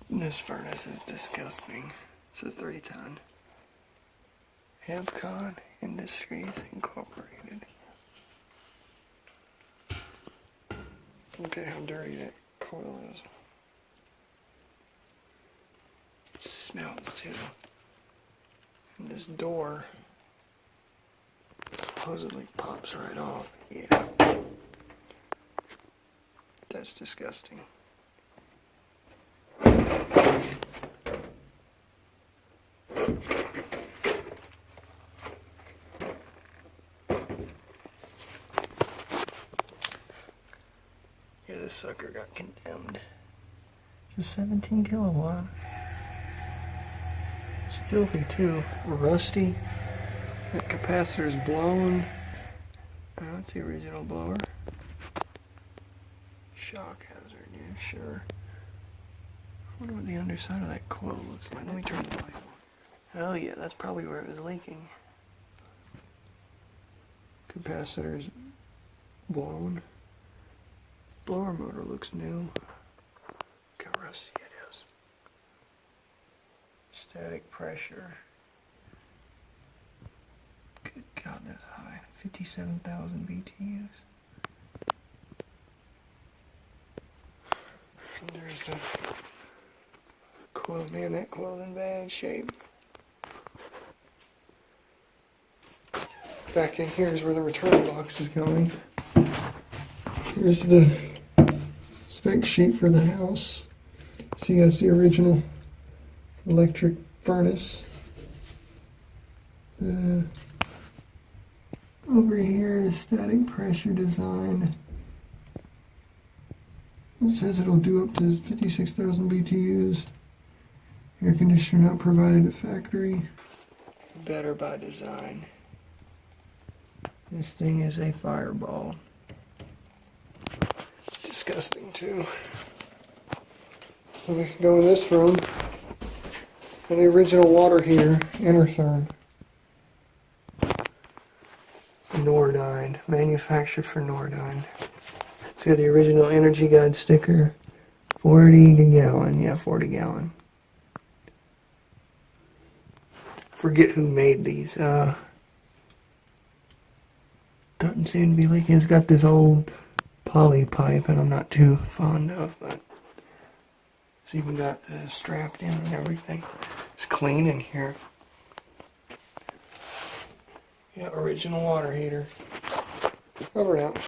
This furnace is disgusting. It's a 3-ton. Hebcon Industries Incorporated. Look at how dirty that coil is. It smells too. And this door supposedly pops right off. Yeah. That's disgusting. Yeah, this sucker got condemned. Just 17 kilowatt. It's filthy too. Rusty. That capacitor's blown. Oh, that's the original blower. Shock hazard, yeah, sure. I wonder what the underside of that coil looks like. Let me turn the light on. Oh yeah, that's probably where it was leaking. Capacitor's blown. Blower motor looks new. Look how rusty it is. Static pressure. Good God, that's high. 57,000 BTUs. And there's the coil. Man, that coil's in bad shape. Back in here is where the return box is going. Here's the spec sheet for the house. See, that's the original electric furnace. Over here is static pressure design. It says it'll do up to 56,000 BTUs. Air conditioner not provided at factory. Better by design. This thing is a fireball. Disgusting too. So we can go in this room. And the original water heater, Intertherm. Nordyne, manufactured for Nordyne. It's got the original Energy Guide sticker. 40 gallon, yeah, 40 gallon. Forget who made these. Doesn't seem to be leaking. It's got this old poly pipe that I'm not too fond of, but it's even got strapped in and everything. It's clean in here. Yeah, original water heater. Over and out.